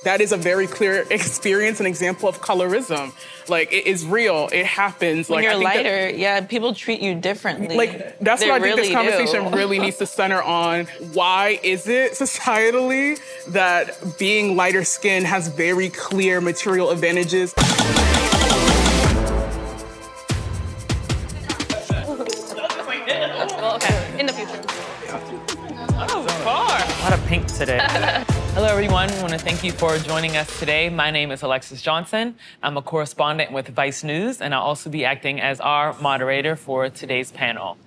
That is a very clear experience and example of colorism. Like, it is real, it happens. When like, you're I think lighter, yeah, people treat you differently. like, that's They what I think really this conversation do. really needs to center on. Why is it societally that being lighter skinned has very clear material advantages? Well, okay, in the future. A lot of pink today. Hello, everyone. I want to thank you for joining us today. My name is Alexis Johnson. I'm a correspondent with Vice News, and I'll also be acting as our moderator for today's panel.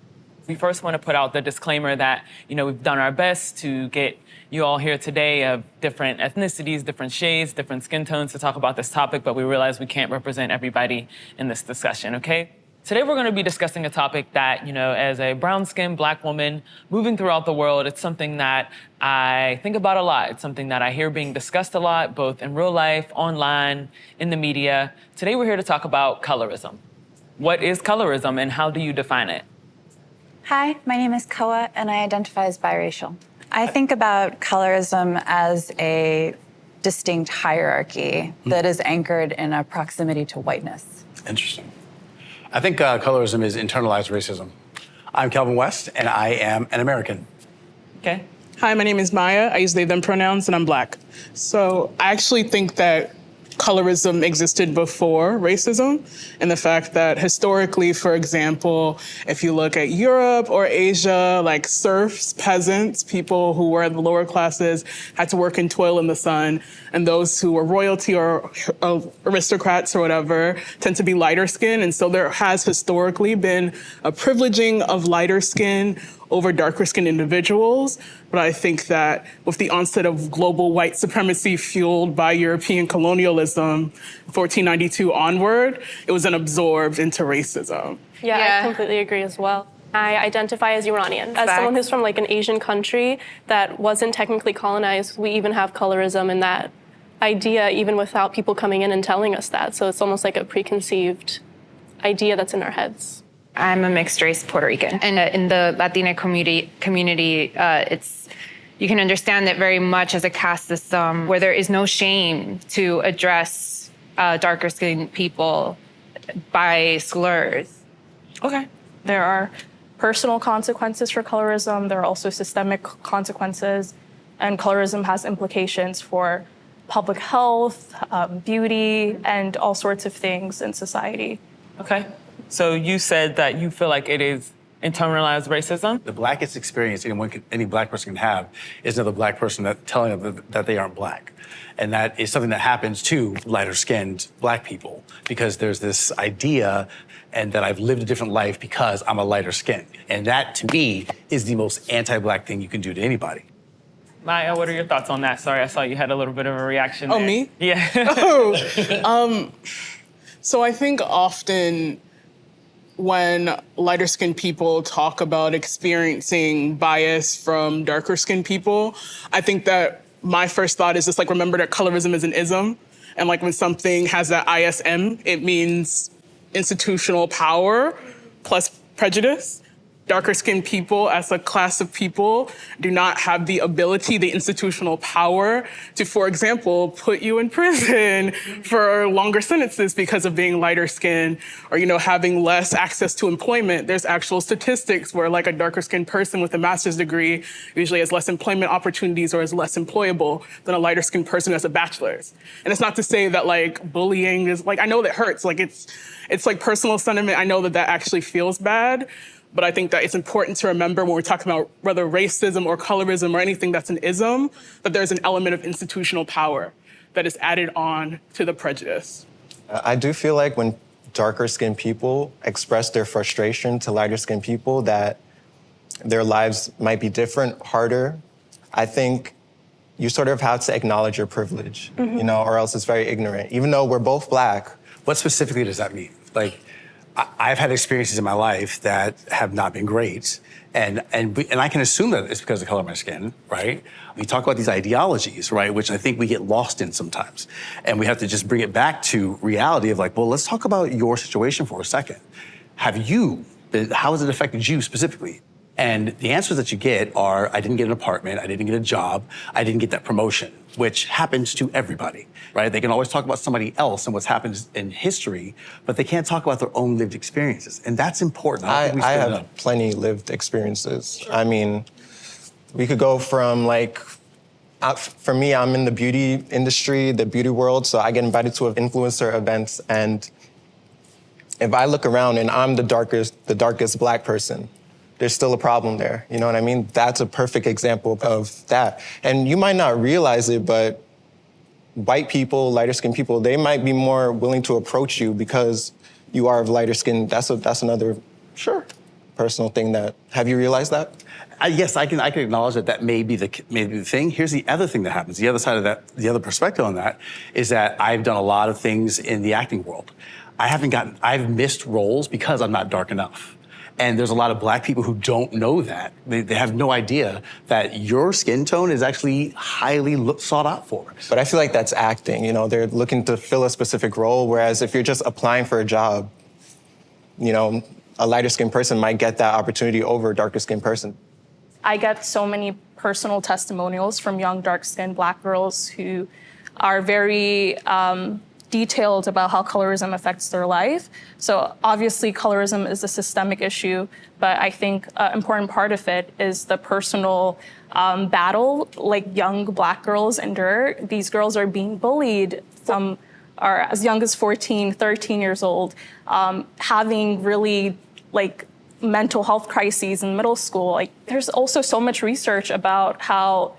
We first want to put out the disclaimer that, we've done our best to get you all here today of different ethnicities, different shades, different skin tones to talk about this topic, but we realize we can't represent everybody in this discussion, okay? Today, we're going to be discussing a topic that, as a brown-skinned Black woman moving throughout the world, it's something that I think about a lot. It's something that I hear being discussed a lot, both in real life, online, in the media. Today, we're here to talk about colorism. What is colorism, and how do you define it? Hi, my name is Koa, and I identify as biracial. I think about colorism as a distinct hierarchy that is anchored in a proximity to whiteness. Interesting. I think colorism is internalized racism. I'm Calvin West, and I am an American. Okay. Hi, my name is Maya. I use they, them pronouns, and I'm Black. So I actually think that colorism existed before racism, and the fact that historically, for example, if you look at Europe or Asia, like serfs, peasants, people who were in the lower classes had to work and toil in the sun, and those who were royalty or aristocrats or whatever tend to be lighter skin, and so there has historically been a privileging of lighter skin over darker skinned individuals. But I think that with the onset of global white supremacy fueled by European colonialism, 1492 onward, it was then absorbed into racism. Yeah, I completely agree as well. I identify as Iranian. As someone who's from like an Asian country that wasn't technically colonized, we even have colorism in that idea, even without people coming in and telling us that. So it's almost like a preconceived idea that's in our heads. I'm a mixed race Puerto Rican. And in the Latina community, you can understand it very much as a caste system where there is no shame to address darker skinned people by slurs. Okay. There are personal consequences for colorism. There are also systemic consequences. And colorism has implications for public health, beauty, and all sorts of things in society. Okay. So you said that you feel like it is internalized racism? The blackest experience any Black person can have is another Black person telling them that they aren't Black. And that is something that happens to lighter-skinned Black people because there's this idea and that I've lived a different life because I'm a lighter skin. And that, to me, is the most anti-Black thing you can do to anybody. Maya, what are your thoughts on that? Sorry, I saw you had a little bit of a reaction there. Oh, me? Yeah. So I think often when lighter skinned people talk about experiencing bias from darker skinned people, I think that my first thought is just like, remember that colorism is an ism. And like when something has that ISM, it means institutional power plus prejudice. Darker skinned people as a class of people do not have the ability, the institutional power to, for example, put you in prison for longer sentences because of being lighter skinned or, having less access to employment. There's actual statistics where like a darker skinned person with a master's degree usually has less employment opportunities or is less employable than a lighter skinned person who has a bachelor's. And it's not to say that like bullying is like, I know that hurts. Like it's like personal sentiment. I know that actually feels bad. But I think that it's important to remember when we're talking about whether racism or colorism or anything that's an ism, that there's an element of institutional power that is added on to the prejudice. I do feel like when darker skinned people express their frustration to lighter skinned people that their lives might be different, harder, I think you sort of have to acknowledge your privilege, or else it's very ignorant. Even though we're both Black. What specifically does that mean? Like, I've had experiences in my life that have not been great, and I can assume that it's because of the color of my skin, right? We talk about these ideologies, right, which I think we get lost in sometimes, and we have to just bring it back to reality of like, well, let's talk about your situation for a second. How has it affected you specifically? And the answers that you get are, I didn't get an apartment, I didn't get a job, I didn't get that promotion, which happens to everybody, right? They can always talk about somebody else and what's happened in history, but they can't talk about their own lived experiences. And that's important. I think we still have know. plenty lived experiences. I mean, we could go from like, for me, I'm in the beauty industry, the beauty world, so I get invited to influencer events, and if I look around and I'm the darkest Black person, there's still a problem there. You know what I mean? That's a perfect example of that. And you might not realize it, but white people, lighter skinned people, they might be more willing to approach you because you are of lighter skin. That's another personal thing that, have you realized that? Yes, I can acknowledge that may be the thing. Here's the other thing that happens. The other side of that, the other perspective on that is that I've done a lot of things in the acting world. I've missed roles because I'm not dark enough. And there's a lot of Black people who don't know that. They have no idea that your skin tone is actually highly sought out for. But I feel like that's acting. You know, they're looking to fill a specific role, whereas if you're just applying for a job, you know, a lighter skinned person might get that opportunity over a darker skinned person. I get so many personal testimonials from young, dark-skinned Black girls who are very detailed about how colorism affects their life. So obviously colorism is a systemic issue, but I think an important part of it is the personal battle like young Black girls endure. These girls are being bullied. Some are as young as 14, 13 years old, having really like mental health crises in middle school. Like, there's also so much research about how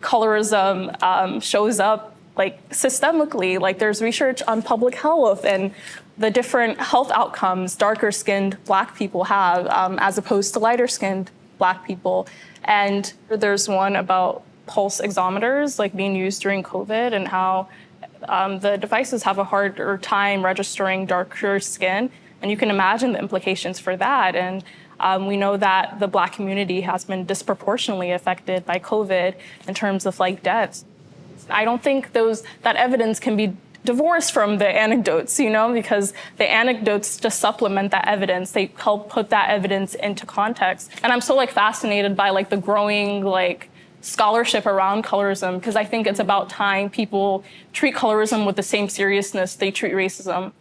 colorism shows up like systemically. Like, there's research on public health and the different health outcomes darker skinned Black people have as opposed to lighter skinned Black people. And there's one about pulse oximeters like being used during COVID and how the devices have a harder time registering darker skin. And you can imagine the implications for that. And we know that the Black community has been disproportionately affected by COVID in terms of like deaths. I don't think that evidence can be divorced from the anecdotes, you know, because the anecdotes just supplement that evidence. They help put that evidence into context. And I'm so like fascinated by like the growing like scholarship around colorism, because I think it's about time people treat colorism with the same seriousness they treat racism.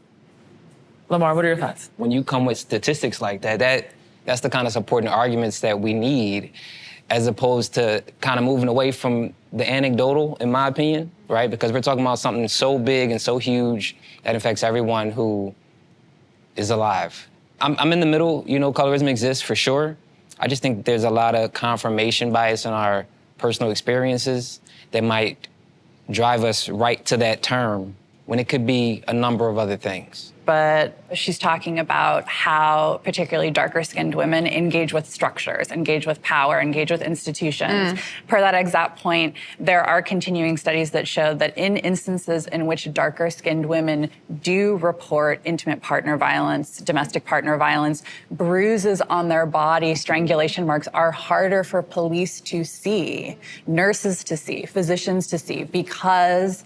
Lamar, what are your thoughts? When you come with statistics like that, that's the kind of supporting arguments that we need, as opposed to kind of moving away from the anecdotal, in my opinion, right? Because we're talking about something so big and so huge that affects everyone who is alive. I'm in the middle, you know, colorism exists for sure. I just think there's a lot of confirmation bias in our personal experiences that might drive us right to that term when it could be a number of other things. But she's talking about how particularly darker-skinned women engage with structures, engage with power, engage with institutions. Per that exact point, there are continuing studies that show that in instances in which darker-skinned women do report intimate partner violence, domestic partner violence, bruises on their body, strangulation marks are harder for police to see, nurses to see, physicians to see, because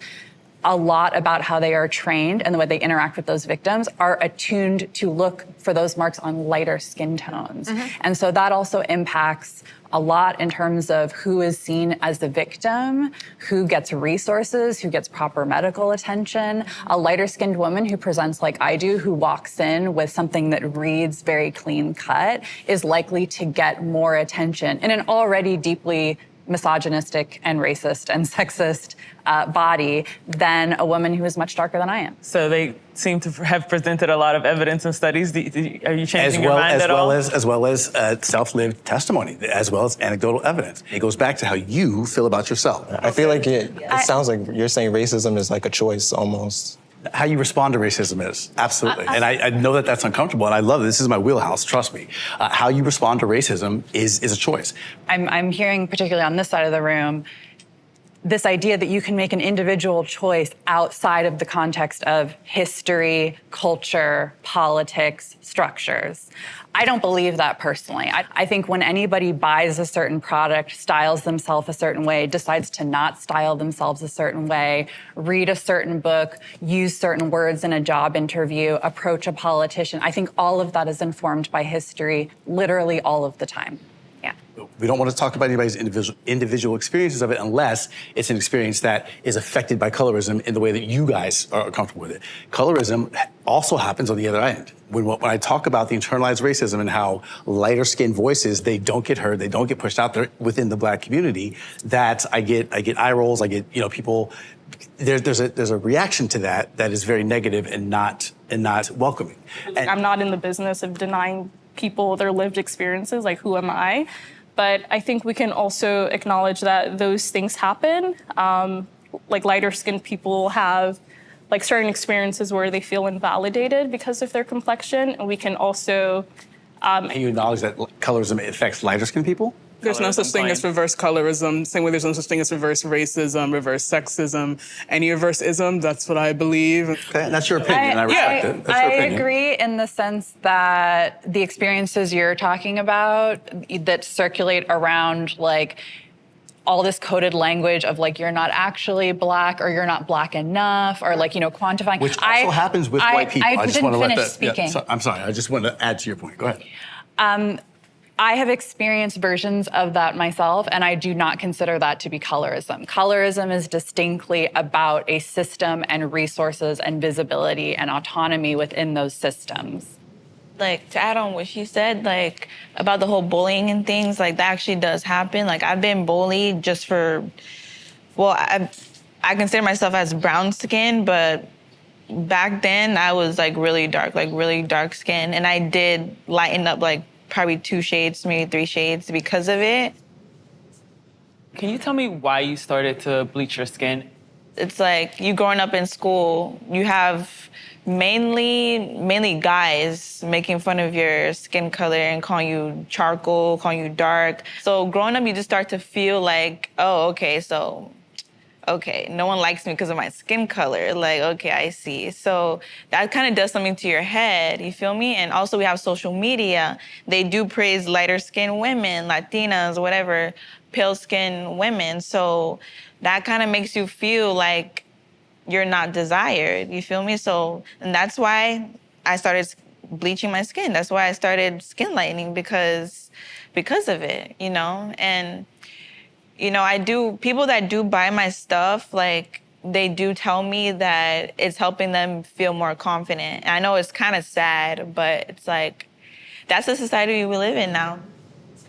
a lot about how they are trained and the way they interact with those victims are attuned to look for those marks on lighter skin tones. And so that also impacts a lot in terms of who is seen as the victim, who gets resources, who gets proper medical attention. A lighter skinned woman who presents like I do, who walks in with something that reads very clean cut, is likely to get more attention in an already deeply misogynistic and racist and sexist body than a woman who is much darker than I am. So they seem to have presented a lot of evidence and studies. Are you changing your mind at all? As well as self-lived testimony, as well as anecdotal evidence. It goes back to how you feel about yourself. I feel like it sounds like you're saying racism is like a choice almost. How you respond to racism is, absolutely. And I know that that's uncomfortable, and I love it. This is my wheelhouse, trust me. How you respond to racism is a choice. I'm hearing, particularly on this side of the room, this idea that you can make an individual choice outside of the context of history, culture, politics, structures. I don't believe that personally. I think when anybody buys a certain product, styles themselves a certain way, decides to not style themselves a certain way, read a certain book, use certain words in a job interview, approach a politician, I think all of that is informed by history literally all of the time. We don't want to talk about anybody's individual experiences of it unless it's an experience that is affected by colorism in the way that you guys are comfortable with it. Colorism also happens on the other end. When I talk about the internalized racism and how lighter skinned voices, they don't get heard, they don't get pushed out there within the Black community, that I get eye rolls, I get, people, there's a reaction to that is very negative and not welcoming. And I'm not in the business of denying people their lived experiences, like who am I? But I think we can also acknowledge that those things happen. Like lighter skinned people have like certain experiences where they feel invalidated because of their complexion. And we can also can you acknowledge that colorism affects lighter skinned people? There's no such thing as reverse colorism. Same way there's no such thing as reverse racism, reverse sexism, any reverse-ism. That's what I believe. Okay, and that's your opinion. I respect it. That's I your opinion. agree in the sense that the experiences you're talking about that circulate around like all this coded language of like you're not actually Black or you're not Black enough or like quantifying. Which also happens with white people. I just didn't want to let finish that. speaking. Yeah, I'm sorry. I just want to add to your point. Go ahead. I have experienced versions of that myself, and I do not consider that to be colorism. Colorism is distinctly about a system and resources and visibility and autonomy within those systems. Like, to add on what she said, like, about the whole bullying and things, like, that actually does happen. Like, I've been bullied just for, well, I consider myself as brown skin, but back then I was, like, really dark skin. And I did lighten up, like, probably 2 shades, maybe 3 shades because of it. Can you tell me why you started to bleach your skin? It's like you growing up in school, you have mainly guys making fun of your skin color and calling you charcoal, calling you dark. So growing up, you just start to feel like, oh, okay, no one likes me because of my skin color. Like, okay, I see. So that kind of does something to your head, you feel me? And also we have social media. They do praise lighter skinned women, Latinas, whatever, pale skinned women. So that kind of makes you feel like you're not desired, you feel me? So, and that's why I started bleaching my skin. That's why I started skin lightening because of it, And people that do buy my stuff, like, they do tell me that it's helping them feel more confident. And I know it's kind of sad, but it's like, that's the society we live in now.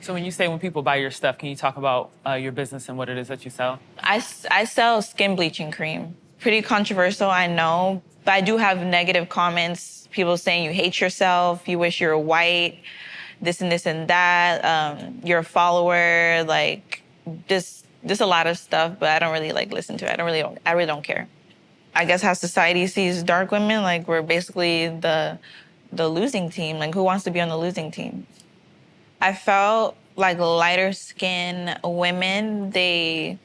So when people buy your stuff, can you talk about your business and what it is that you sell? I sell skin bleaching cream. Pretty controversial, I know, but I do have negative comments. People saying you hate yourself, you wish you were white, this and this and that, you're a follower, like, just a lot of stuff, but I don't really listen to it. I really don't care. I guess how society sees dark women, like we're basically the losing team. Like, who wants to be on the losing team? I felt like lighter skinned women, they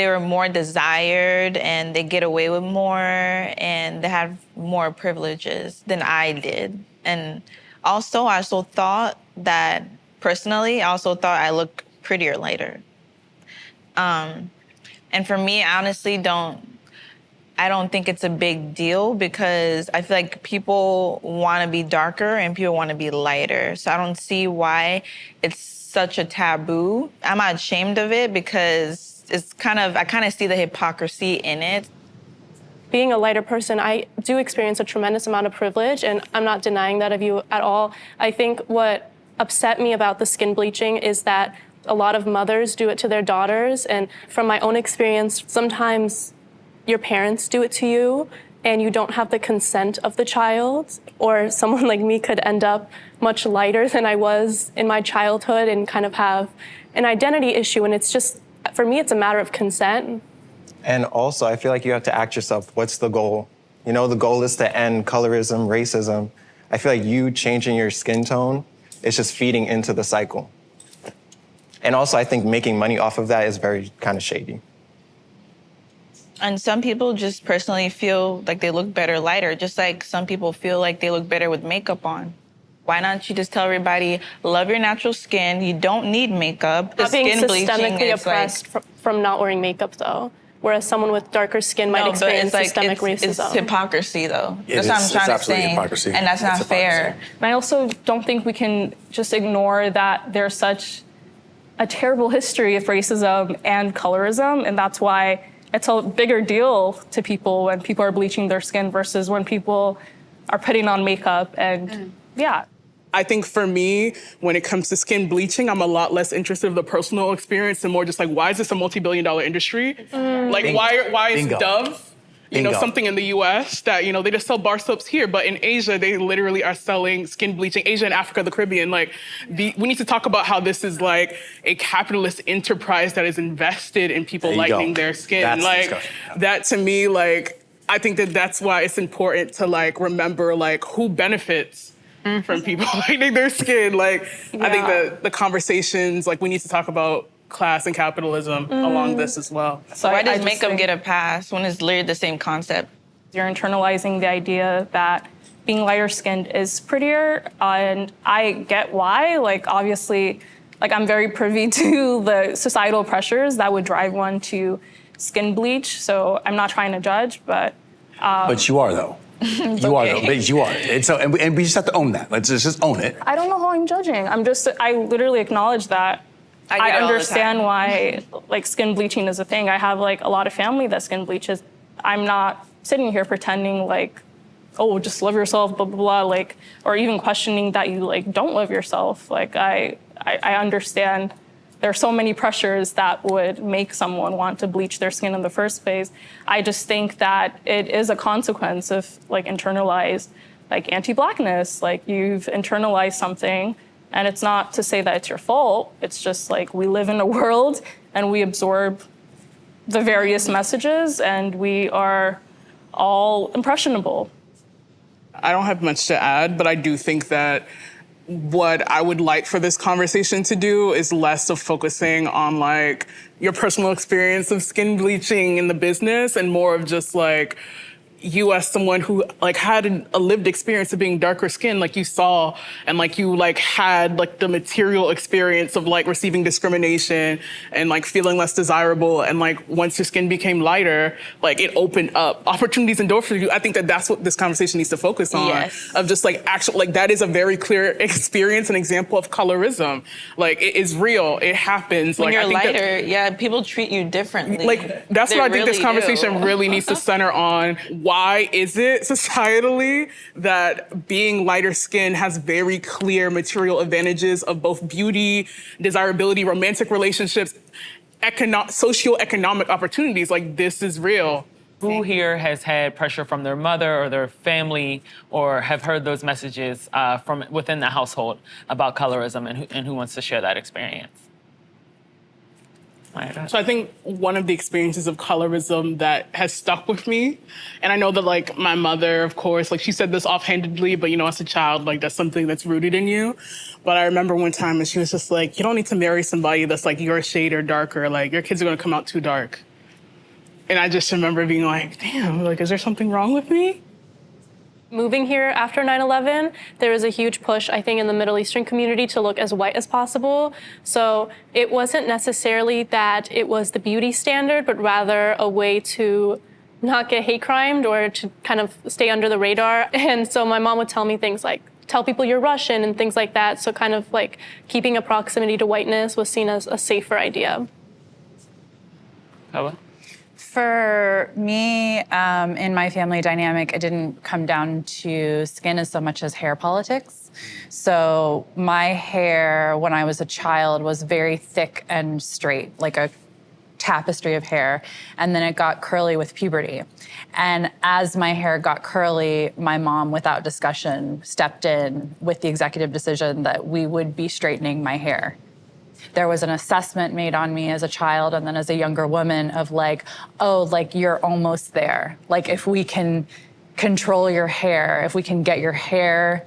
were more desired and they get away with more and they have more privileges than I did. And also, I also thought that, personally, I looked prettier lighter. And for me, I honestly I don't think it's a big deal because I feel like people want to be darker and people want to be lighter. So I don't see why it's such a taboo. I'm not ashamed of it because I kind of see the hypocrisy in it. Being a lighter person, I do experience a tremendous amount of privilege, and I'm not denying that of you at all. I think what upset me about the skin bleaching is that a lot of mothers do it to their daughters, and from my own experience, sometimes your parents do it to you and you don't have the consent of the child, or someone like me could end up much lighter than I was in my childhood and kind of have an identity issue. And it's just, for me, it's a matter of consent. And also, I feel like you have to ask yourself, what's the goal? The goal is to end colorism, racism. I feel like you changing your skin tone is just feeding into the cycle. And also, I think making money off of that is very kind of shady. And some people just personally feel like they look better lighter, just like some people feel like they look better with makeup on. Why not you just tell everybody, love your natural skin, you don't need makeup. Not being systemically oppressed from not wearing makeup, though. Whereas someone with darker skin might experience systemic racism. It's hypocrisy, though. That's what I'm trying to say. Hypocrisy. And that's not fair. And I also don't think we can just ignore that there's such a terrible history of racism and colorism, and that's why it's a bigger deal to people when people are bleaching their skin versus when people are putting on makeup and yeah. I think for me, when it comes to skin bleaching, I'm a lot less interested in the personal experience and more just like, why is this a multi-billion-dollar industry? Like, why is Bingo. Dove, Bingo. something in the U.S. that, they just sell bar soaps here, but in Asia, they literally are selling skin bleaching. Asia and Africa, the Caribbean, we need to talk about how this is like a capitalist enterprise that is invested in people There you lightening go. their skin. That's the Like, discussion. that to me, I think that's why it's important to remember who benefits from people lightening their skin. I think that the conversations, we need to talk about class and capitalism along this as well. So why I does just makeup think get a pass when it's literally the same concept? You're internalizing the idea that being lighter skinned is prettier, and I get why. Obviously, I'm very privy to the societal pressures that would drive one to skin bleach, so I'm not trying to judge, but But you are, though. You are, though. But you are. And we just have to own that. Let's just own it. I don't know how I'm judging. I literally acknowledge that. I get I it all the understand time. why skin bleaching is a thing. I have a lot of family that skin bleaches. I'm not sitting here pretending oh, just love yourself, blah, blah, blah, or even questioning that you don't love yourself. I understand there are so many pressures that would make someone want to bleach their skin in the first place. I just think that it is a consequence of internalized anti-Blackness. You've internalized something, and it's not to say that it's your fault. It's just we live in a world and we absorb the various messages, and we are all impressionable. I don't have much to add, but I do think that what I would like for this conversation to do is less of focusing on your personal experience of skin bleaching in the business and more of just you as someone who had a lived experience of being darker skinned, you saw, and you had the material experience of receiving discrimination and feeling less desirable, and once your skin became lighter, it opened up opportunities and doors for you. I think that that's what this conversation needs to focus on. Yes. Of just actual that is a very clear experience and example of colorism. It is real. It happens. When you're I think lighter, people treat you differently. That's They what I think this really conversation do. really needs to center on. Why is it societally that being lighter skinned has very clear material advantages of both beauty, desirability, romantic relationships, socioeconomic opportunities? This is real. Who here has had pressure from their mother or their family, or have heard those messages from within the household about colorism, and who wants to share that experience? So I think one of the experiences of colorism that has stuck with me, and I know that my mother, of course, she said this offhandedly, but as a child, that's something that's rooted in you. But I remember one time and she was just you don't need to marry somebody that's your shade or darker. Your kids are gonna come out too dark. And I just remember being damn, is there something wrong with me? Moving here after 9/11, there was a huge push, I think, in the Middle Eastern community to look as white as possible. So it wasn't necessarily that it was the beauty standard, but rather a way to not get hate crimed or to kind of stay under the radar. And so my mom would tell me things tell people you're Russian and things like that. So kind of keeping a proximity to whiteness was seen as a safer idea. Ella? For me, in my family dynamic, it didn't come down to skin as so much as hair politics. So my hair, when I was a child, was very thick and straight, like a tapestry of hair. And then it got curly with puberty. And as my hair got curly, my mom, without discussion, stepped in with the executive decision that we would be straightening my hair. There was an assessment made on me as a child and then as a younger woman of you're almost there. If we can control your hair, if we can get your hair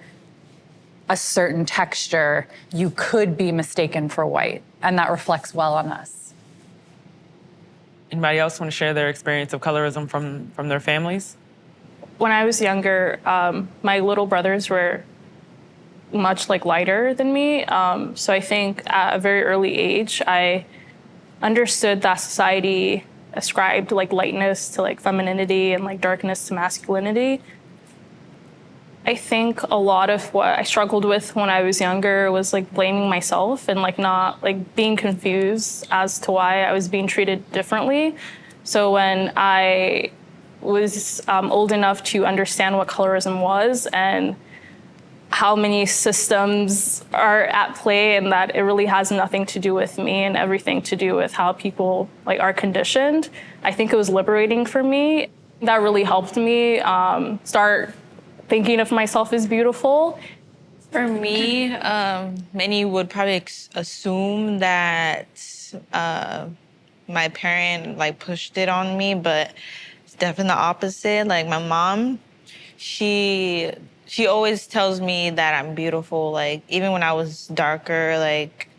a certain texture, you could be mistaken for white. And that reflects well on us. Anybody else want to share their experience of colorism from their families? When I was younger, my little brothers were much lighter than me. So I think at a very early age, I understood that society ascribed, like, lightness to, like, femininity and, like, darkness to masculinity. I think a lot of what I struggled with when I was younger was like blaming myself and like not like being confused as to why I was being treated differently. So when I was old enough to understand what colorism was and how many systems are at play, and that it really has nothing to do with me and everything to do with how people like are conditioned, I think it was liberating for me. That really helped me start thinking of myself as beautiful. For me, many would probably assume that my parent like pushed it on me, but it's definitely the opposite. Like my mom, she always tells me that I'm beautiful. Like even when I was darker, like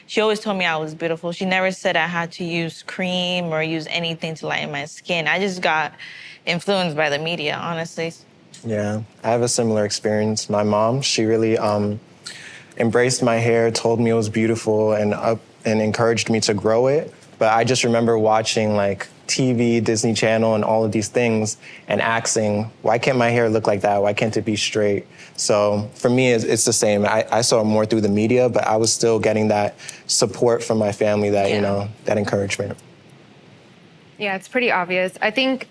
she always told me I was beautiful. She never said I had to use cream or use anything to lighten my skin. I just got influenced by the media, honestly. Yeah, I have a similar experience. My mom, she really embraced my hair, told me it was beautiful, and encouraged me to grow it. But I just remember watching like TV, Disney Channel, and all of these things, and asking, why can't my hair look like that? Why can't it be straight? So for me, it's the same. I saw it more through the media, but I was still getting that support from my family, that you know, that encouragement. Yeah, it's pretty obvious. I think,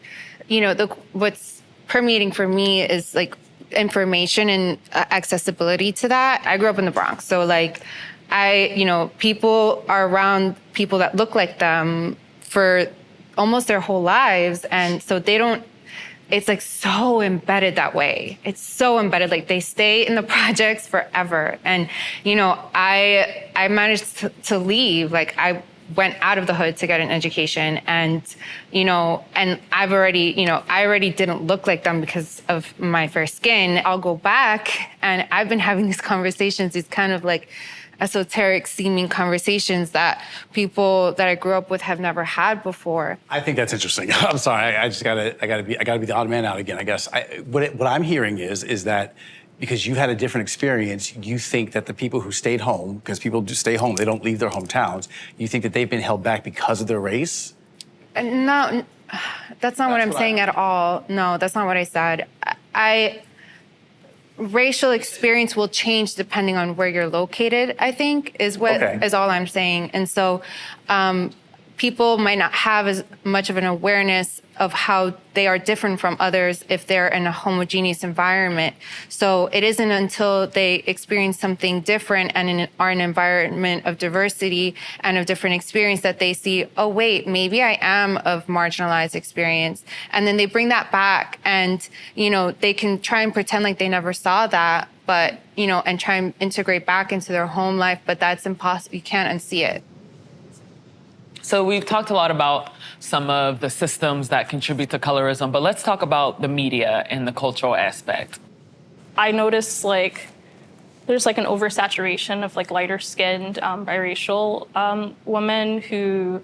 you know, what's permeating for me is like information and accessibility to that. I grew up in the Bronx, so like people are around people that look like them for almost their whole lives, and so they don't. It's like so embedded that way. It's so embedded. Like they stay in the projects forever, and you know, I managed to leave. Like I went out of the hood to get an education, and you know, and I already didn't look like them because of my fair skin. I'll go back, and I've been having these conversations, these kind of like esoteric seeming conversations that people that I grew up with have never had before. I think that's interesting. I'm sorry, I gotta be the odd man out again, I guess. What I'm hearing is that because you had a different experience, you think that the people who stayed home, because people do stay home, they don't leave their hometowns, you think that they've been held back because of their race? No, that's not what I'm saying at all. No, that's not what I said. Racial experience will change depending on where you're located, I think, is all I'm saying. And so people might not have as much of an awareness of how they are different from others if they're in a homogeneous environment. So it isn't until they experience something different and are in an environment of diversity and of different experience that they see, oh wait, maybe I am of marginalized experience. And then they bring that back, and you know, they can try and pretend like they never saw that, but you know, and try and integrate back into their home life, but that's impossible. You can't unsee it. So we've talked a lot about some of the systems that contribute to colorism, but let's talk about the media and the cultural aspect. I noticed like there's like an oversaturation of like lighter skinned biracial women who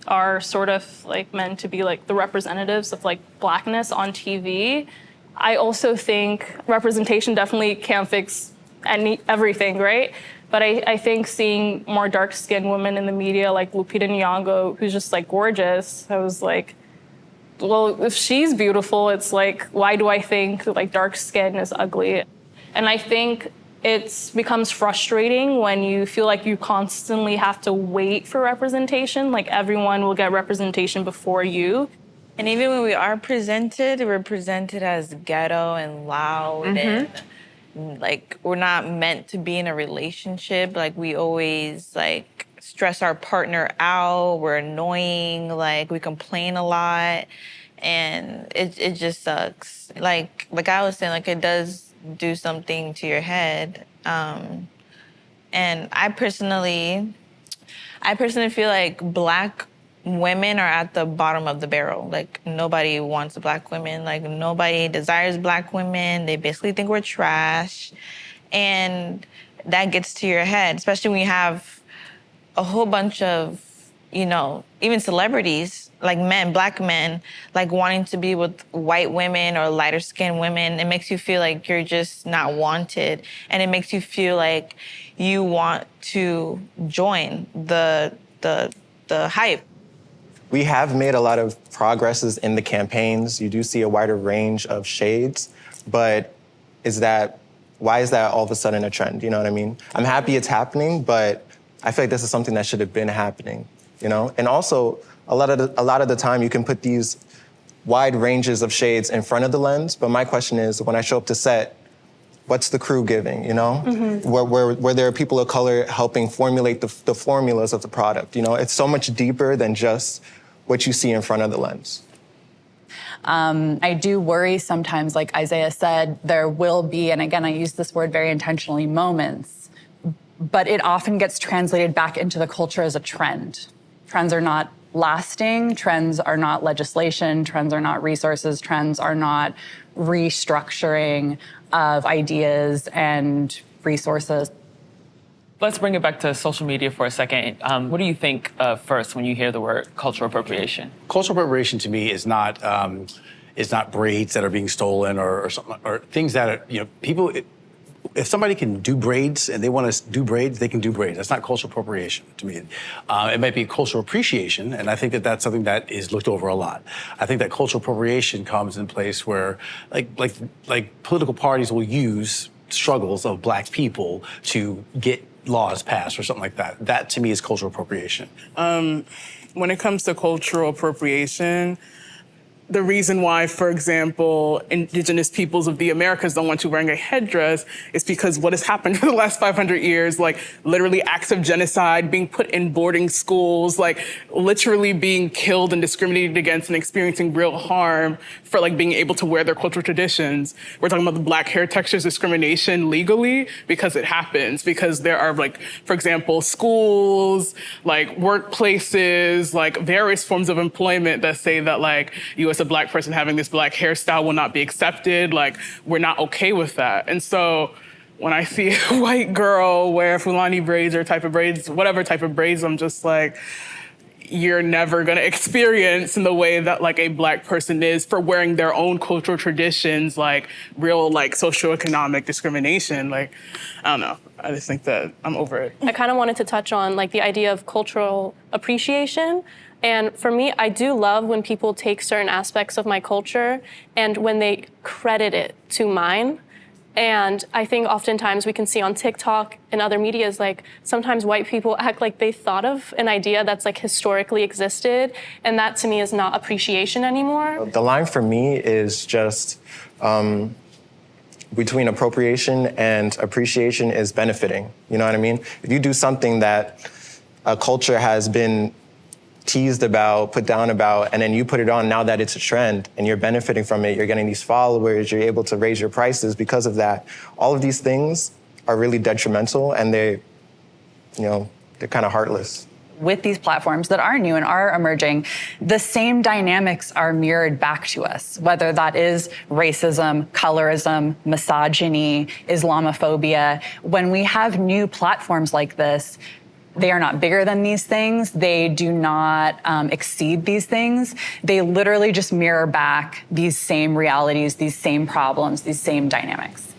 are sort of like meant to be like the representatives of like blackness on TV. I also think representation definitely can't fix everything, right? But I think seeing more dark-skinned women in the media, like Lupita Nyong'o, who's just like gorgeous, I was like, well, if she's beautiful, it's like, why do I think like dark skin is ugly? And I think it becomes frustrating when you feel like you constantly have to wait for representation, like everyone will get representation before you. And even when we are presented, we're presented as ghetto and loud and like we're not meant to be in a relationship. Like we always like stress our partner out. We're annoying. Like we complain a lot, and it just sucks. Like I was saying, like it does do something to your head. And I personally feel like Black women are at the bottom of the barrel. Like nobody wants Black women. Like nobody desires Black women. They basically think we're trash. And that gets to your head, especially when you have a whole bunch of, you know, even celebrities, like men, Black men, like wanting to be with white women or lighter skinned women. It makes you feel like you're just not wanted. And it makes you feel like you want to join the hype. We have made a lot of progresses in the campaigns. You do see a wider range of shades, but why is that all of a sudden a trend? You know what I mean? I'm happy it's happening, but I feel like this is something that should have been happening, you know? And also, a lot of the time you can put these wide ranges of shades in front of the lens, but my question is, when I show up to set, what's the crew giving, you know? Where there are people of color helping formulate the formulas of the product, you know? It's so much deeper than just what you see in front of the lens. I do worry sometimes, like Isaiah said, there will be, and again, I use this word very intentionally, moments, but it often gets translated back into the culture as a trend. Trends are not lasting, trends are not legislation, trends are not resources, trends are not restructuring of ideas and resources. Let's bring it back to social media for a second. What do you think first when you hear the word cultural appropriation? Cultural appropriation to me is not braids that are being stolen or something, or things that are, you know, people. If somebody can do braids and they want to do braids, they can do braids. That's not cultural appropriation to me. It might be cultural appreciation, and I think that that's something that is looked over a lot. I think that cultural appropriation comes in place where, like political parties will use struggles of Black people to get laws passed or something like that. That to me is cultural appropriation. When it comes to cultural appropriation, the reason why, for example, indigenous peoples of the Americas don't want you wearing a headdress is because what has happened for the last 500 years, like literally acts of genocide, being put in boarding schools, like literally being killed and discriminated against and experiencing real harm for like being able to wear their cultural traditions. We're talking about the Black hair textures discrimination legally because it happens, because there are like, for example, schools, like workplaces, like various forms of employment that say that like you as a Black person having this Black hairstyle will not be accepted. Like, we're not okay with that. And so when I see a white girl wear Fulani braids or type of braids, whatever type of braids, I'm just like, you're never gonna experience in the way that like a Black person is for wearing their own cultural traditions, like real like socioeconomic discrimination. Like, I don't know. I just think that I'm over it. I kind of wanted to touch on like the idea of cultural appreciation. And for me, I do love when people take certain aspects of my culture and when they credit it to mine. And I think oftentimes we can see on TikTok and other medias, like sometimes white people act like they thought of an idea that's like historically existed. And that to me is not appreciation anymore. The line for me is just between appropriation and appreciation is benefiting. You know what I mean? If you do something that a culture has been teased about, put down about, and then you put it on now that it's a trend and you're benefiting from it, you're getting these followers, you're able to raise your prices because of that. All of these things are really detrimental and they're kind of heartless. With these platforms that are new and are emerging, the same dynamics are mirrored back to us, whether that is racism, colorism, misogyny, Islamophobia. When we have new platforms like this, they are not bigger than these things. They do not exceed these things. They literally just mirror back these same realities, these same problems, these same dynamics.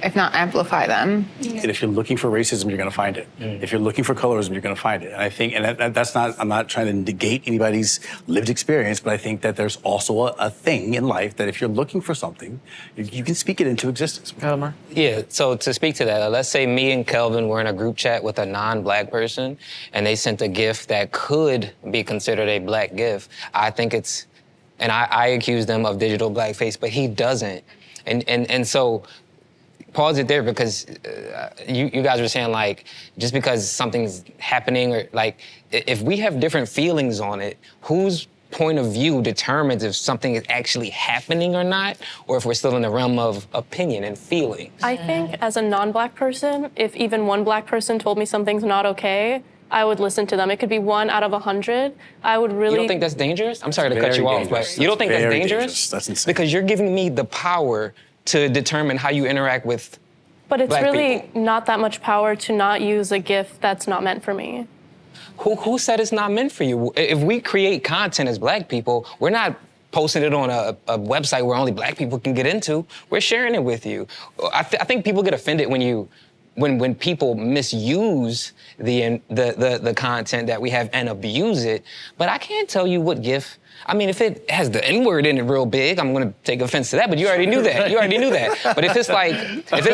If not amplify them. And if you're looking for racism, you're going to find it. If you're looking for colorism, you're going to find it. And I think, and that's not, I'm not trying to negate anybody's lived experience, but I think that there's also a thing in life that if you're looking for something, you can speak it into existence. Elmer? Yeah, so to speak to that, let's say me and Kelvin were in a group chat with a non-Black person and they sent a gift that could be considered a Black gift. I think it's, and I accuse them of digital blackface, but he doesn't. And so, pause it there because you guys were saying like, just because something's happening or like, if we have different feelings on it, whose point of view determines if something is actually happening or not, or if we're still in the realm of opinion and feeling? I think as a non-Black person, if even one Black person told me something's not okay, I would listen to them. It could be 1 out of 100. I would really... You don't think that's dangerous? I'm sorry to cut you off, but you don't think that's dangerous? That's insane. Because you're giving me the power to determine how you interact with But it's Black really people. not that much power to not use a gift that's not meant for me. Who said it's not meant for you? If we create content as Black people, we're not posting it on a website where only Black people can get into. We're sharing it with you. I think people get offended when you when people misuse the content that we have and abuse it. But I can't tell you what GIF. I mean, if it has the N-word in it real big, I'm gonna take offense to that. But you already knew that. You already knew that. But if it's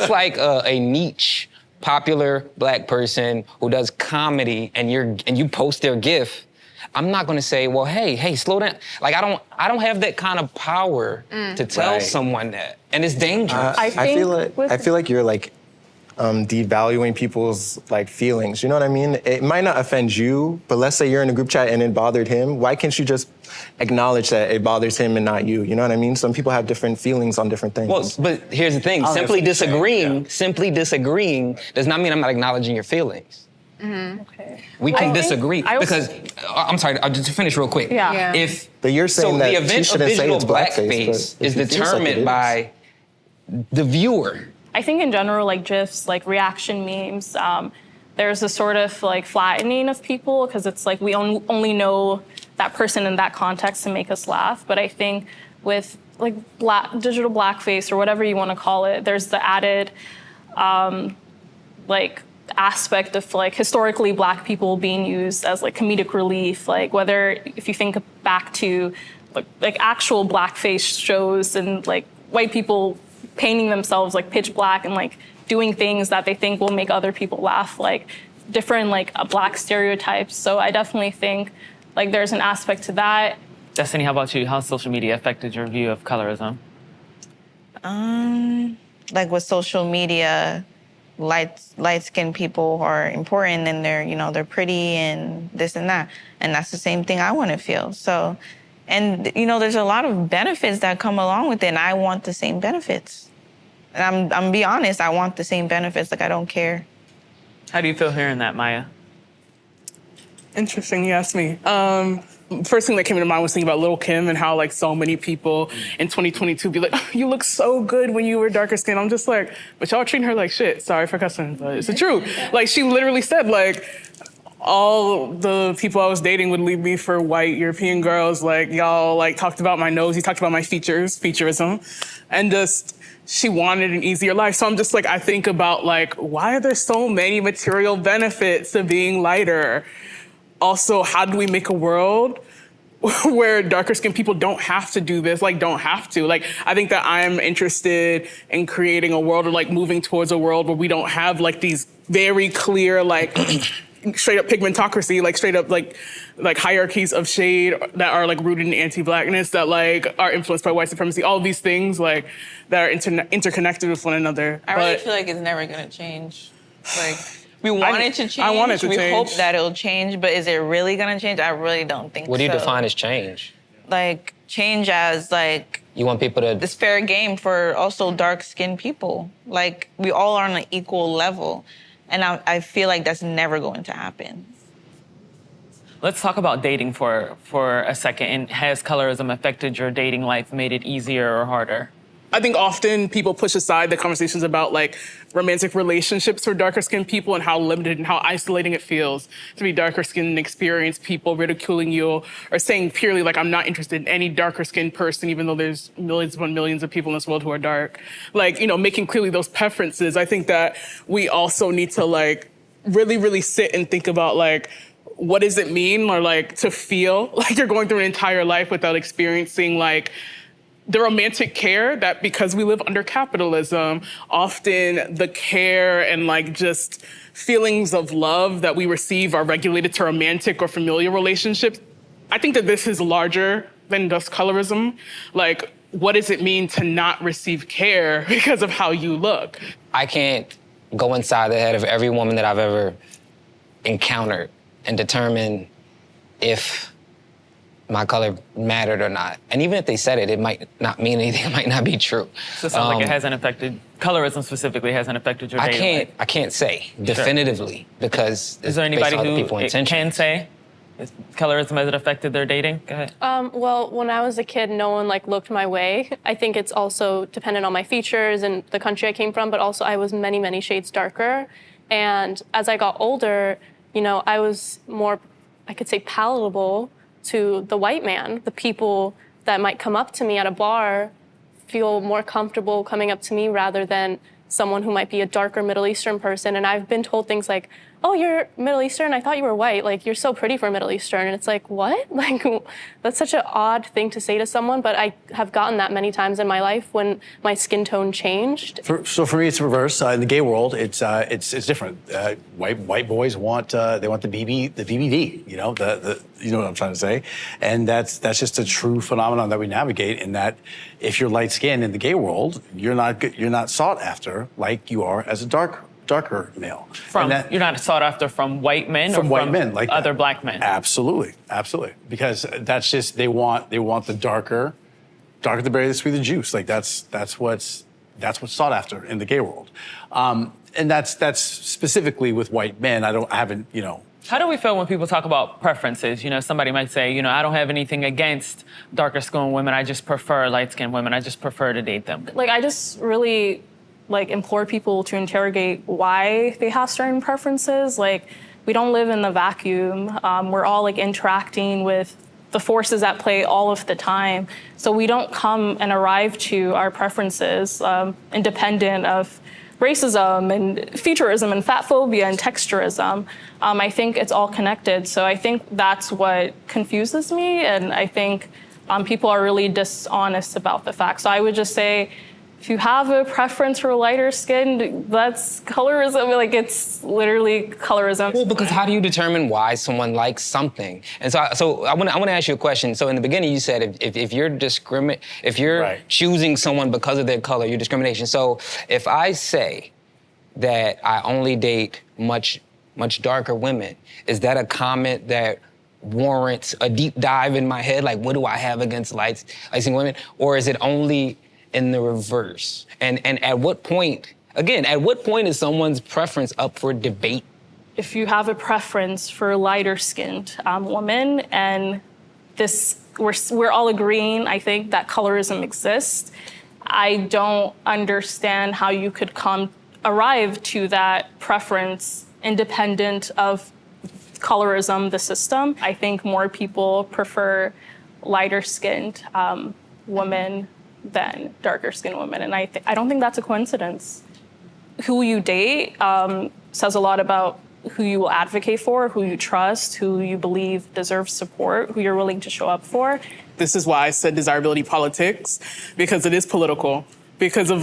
like a niche, popular black person who does comedy and you post their GIF, I'm not gonna say, well, hey, slow down. Like I don't have that kind of power to tell someone that, and it's dangerous. I feel like you're like devaluing people's like feelings. You know what I mean? It might not offend you, but let's say you're in a group chat and it bothered him. Why can't you just acknowledge that it bothers him and not you? You know what I mean? Some people have different feelings on different things. Well, but here's the thing: simply disagreeing does not mean I'm not acknowledging your feelings. Okay. We can disagree because I'm sorry. I'll just finish real quick. Yeah. If But you're saying that the event she of shouldn't say digital it's blackface, blackface but is if it feels like it determined is. by the viewer. I think in general, like GIFs, like reaction memes, there's a sort of like flattening of people because it's like we only know that person in that context to make us laugh. But I think with like digital blackface or whatever you want to call it, there's the added like aspect of like historically black people being used as like comedic relief. Like whether if you think back to like actual blackface shows and like white people painting themselves like pitch black and like doing things that they think will make other people laugh, like different like black stereotypes. So I definitely think like there's an aspect to that. Destiny, how about you? How social media affected your view of colorism? Like with social media, light-skinned people are important and they're pretty and this and that. And that's the same thing I want to feel. So, and there's a lot of benefits that come along with it, and I want the same benefits. And I'm be honest, I want the same benefits. Like I don't care. How do you feel hearing that, Maya? Interesting, you asked me. First thing that came to mind was thinking about Lil' Kim and how like so many people in 2022 be like, you look so good when you were darker skinned. I'm just like, but y'all treating her like shit. Sorry for cussing, but it's the truth. Like she literally said like, all the people I was dating would leave me for white European girls. Like y'all like talked about my nose, you talked about my featureism, and just she wanted an easier life. So I'm just like, I think about like, why are there so many material benefits to being lighter? Also, how do we make a world where darker skinned people don't have to do this, like don't have to. Like, I think that I'm interested in creating a world or like moving towards a world where we don't have like these very clear, like straight up pigmentocracy, like straight up like hierarchies of shade that are like rooted in anti-blackness, that like are influenced by white supremacy, all of these things like that are interconnected with one another. I really feel like it's never gonna change. Like, we want it to change. I want it to we change. hope that it'll change, but is it really gonna change? I really don't think so. What do you define as change? Like, change as like, You want people to... it's fair game for also dark-skinned people. Like, we all are on an equal level. And I feel like that's never going to happen. Let's talk about dating for a second. And has colorism affected your dating life, made it easier or harder? I think often people push aside the conversations about like romantic relationships for darker skinned people and how limited and how isolating it feels to be darker skinned and experience people ridiculing you or saying purely like, I'm not interested in any darker skinned person, even though there's millions upon millions of people in this world who are dark. Like, you know, making clearly those preferences. I think that we also need to like really, really sit and think about like, what does it mean or like to feel like you're going through an entire life without experiencing like the romantic care that, because we live under capitalism, often the care and like just feelings of love that we receive are regulated to romantic or familial relationships. I think that this is larger than just colorism. Like, what does it mean to not receive care because of how you look? I can't go inside the head of every woman that I've ever encountered and determine if my color mattered or not. And even if they said it, it might not mean anything. It might not be true. So it sounds like it hasn't affected, colorism specifically hasn't affected your dating life. I can't say definitively because Is there anybody who can can say colorism has it affected their dating? Go ahead. Well, when I was a kid, no one like looked my way. I think it's also dependent on my features and the country I came from, but also I was many, many shades darker. And as I got older, you know, I was more, I could say, palatable to the white man. The people that might come up to me at a bar feel more comfortable coming up to me rather than someone who might be a darker Middle Eastern person, and I've been told things like, "Oh, you're Middle Eastern? I thought you were white. Like, you're so pretty for Middle Eastern." And it's like, what? Like, that's such an odd thing to say to someone, but I have gotten that many times in my life when my skin tone changed. So for me, it's reverse. In the gay world, it's different. White boys want the BBD. You know, you know what I'm trying to say, and that's just a true phenomenon that we navigate. In that, if you're light skinned in the gay world, you're not sought after like you are as a darker male. You're not sought after from white men from or white from men like other that. black men. Absolutely, because that's just they want the darker to bury the sweeter juice. Like that's what's sought after in the gay world, and that's specifically with white men. I haven't you know. How do we feel when people talk about preferences? You know, somebody might say, you know, I don't have anything against darker skinned women. I just prefer light skinned women. I just prefer to date them. Like, I just really implore people to interrogate why they have certain preferences. Like, we don't live in the vacuum. We're all interacting with the forces at play all of the time. So we don't come and arrive to our preferences independent of racism and featureism and fat phobia and texturism. I think it's all connected. So I think that's what confuses me. And I think people are really dishonest about the facts. So I would just say, if you have a preference for lighter skin, that's colorism. It's literally colorism. Well, because how do you determine why someone likes something? And so I want to ask you a question. So in the beginning, you said if you're Right. choosing someone because of their color, you're discrimination. So if I say that I only date much darker women, is that a comment that warrants a deep dive in my head? Like, what do I have against light-skinned women? Or is it only in the reverse? And at what point is someone's preference up for debate? If you have a preference for a lighter skinned woman, and we're all agreeing, I think, that colorism exists, I don't understand how you could arrive to that preference independent of colorism, the system. I think more people prefer lighter skinned women than darker skinned women. And I don't think that's a coincidence. Who you date says a lot about who you will advocate for, who you trust, who you believe deserves support, who you're willing to show up for. This is why I said desirability politics, because it is political. Because of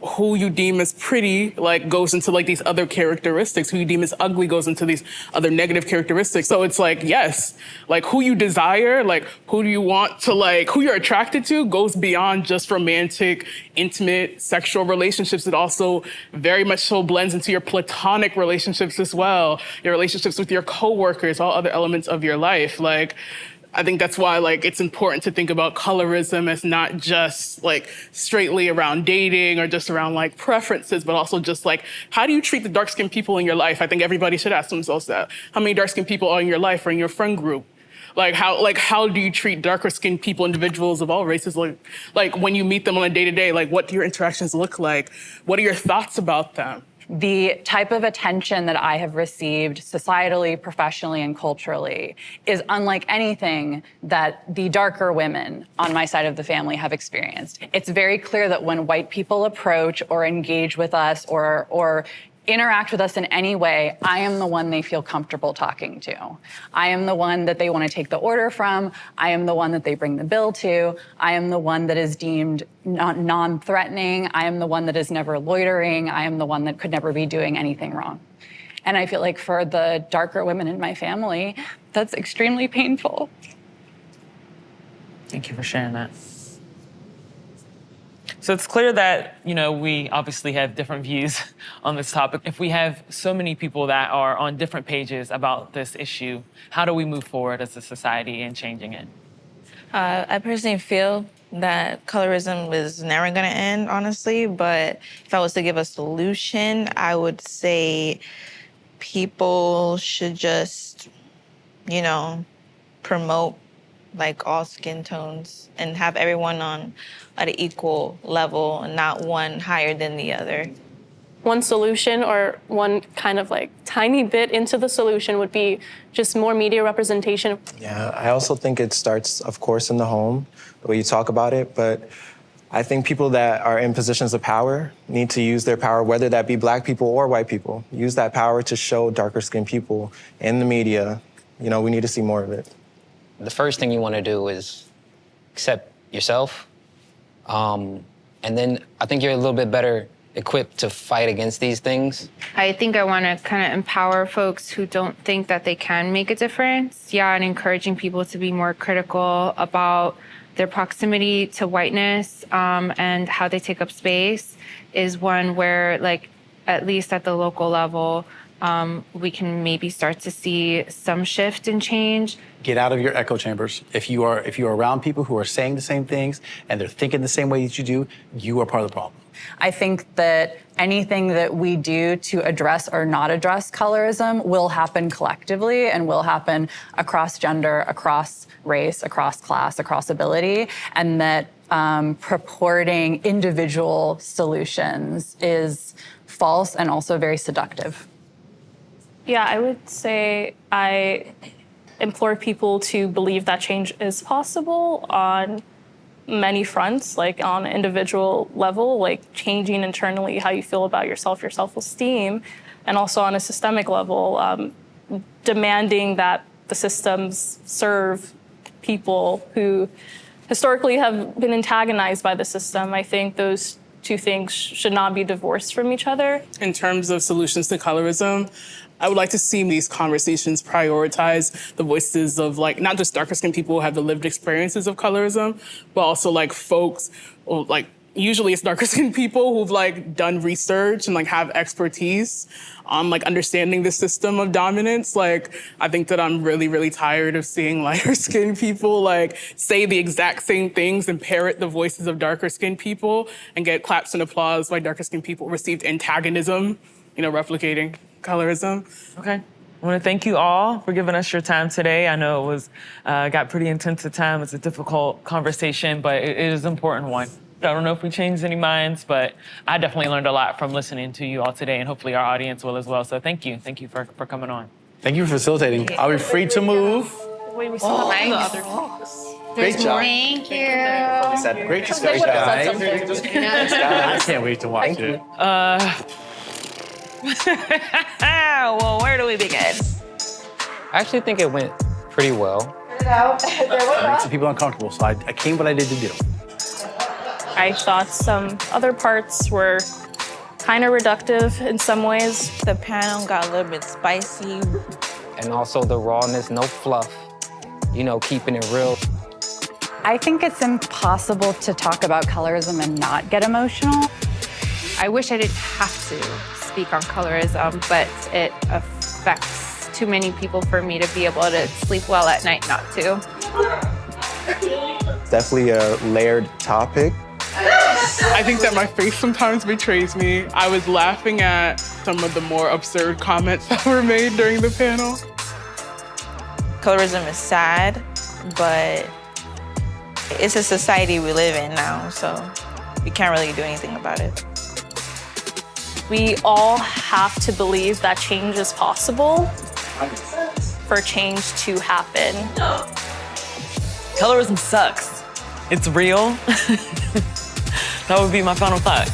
who you deem as pretty goes into these other characteristics. Who you deem as ugly goes into these other negative characteristics. So it's yes, who you desire, who do you want to who you're attracted to goes beyond just romantic, intimate, sexual relationships. It also very much so blends into your platonic relationships as well, your relationships with your coworkers, all other elements of your life. I think that's why it's important to think about colorism as not just straightly around dating or just around preferences, but also just how do you treat the dark-skinned people in your life? I think everybody should ask themselves that. How many dark-skinned people are in your life or in your friend group? How do you treat darker-skinned people, individuals of all races? When you meet them on a day-to-day, what do your interactions look like? What are your thoughts about them? The type of attention that I have received societally, professionally, and culturally is unlike anything that the darker women on my side of the family have experienced. It's very clear that when white people approach or engage with us or interact with us in any way, I am the one they feel comfortable talking to. I am the one that they want to take the order from. I am the one that they bring the bill to. I am the one that is deemed non-threatening. I am the one that is never loitering. I am the one that could never be doing anything wrong. And I feel like for the darker women in my family, that's extremely painful. Thank you for sharing that. So it's clear that, we obviously have different views on this topic. If we have so many people that are on different pages about this issue, how do we move forward as a society in changing it? I personally feel that colorism is never going to end, honestly. But if I was to give a solution, I would say people should just, promote all skin tones and have everyone on at an equal level and not one higher than the other. One solution, or one kind of tiny bit into the solution, would be just more media representation. Yeah, I also think it starts, of course, in the home, the way you talk about it, but I think people that are in positions of power need to use their power, whether that be black people or white people, use that power to show darker skinned people in the media. You know, we need to see more of it. The first thing you want to do is accept yourself. And then I think you're a little bit better equipped to fight against these things. I think I want to kind of empower folks who don't think that they can make a difference. Yeah, and encouraging people to be more critical about their proximity to whiteness and how they take up space is one where, like, at least at the local level, we can maybe start to see some shift and change. Get out of your echo chambers. If you are around people who are saying the same things and they're thinking the same way that you do, you are part of the problem. I think that anything that we do to address or not address colorism will happen collectively and will happen across gender, across race, across class, across ability, and that purporting individual solutions is false and also very seductive. Yeah, I would say I implore people to believe that change is possible on many fronts, like on an individual level, like changing internally how you feel about yourself, your self-esteem, and also on a systemic level, demanding that the systems serve people who historically have been antagonized by the system. I think those two things should not be divorced from each other. In terms of solutions to colorism, I would like to see these conversations prioritize the voices of, like, not just darker skinned people who have the lived experiences of colorism, but also like folks, or like usually it's darker skinned people who've like done research and like have expertise on like understanding the system of dominance. Like, I think that I'm really, really tired of seeing lighter skinned people like say the exact same things and parrot the voices of darker skinned people and get claps and applause while darker skinned people received antagonism, replicating colorism. Okay. I want to thank you all for giving us your time today. I know it was got pretty intense at times. It's a difficult conversation, but it is an important one. I don't know if we changed any minds, but I definitely learned a lot from listening to you all today, and hopefully our audience will as well. So thank you. Thank you for coming on. Thank you for facilitating. Are we free to move? Wait, we still have the other Great job. Thank you. Great discussion, guys. I can't wait to watch it. Well, where do we begin? I actually think it went pretty well. It makes some people uncomfortable, so I came what I did to do. I thought some other parts were kind of reductive in some ways. The panel got a little bit spicy. And also the rawness, no fluff, keeping it real. I think it's impossible to talk about colorism and not get emotional. I wish I didn't have to speak on colorism, but it affects too many people for me to be able to sleep well at night not to. It's definitely a layered topic. I think that my face sometimes betrays me. I was laughing at some of the more absurd comments that were made during the panel. Colorism is sad, but it's a society we live in now, so we can't really do anything about it. We all have to believe that change is possible for change to happen. Colorism sucks. It's real. That would be my final thought.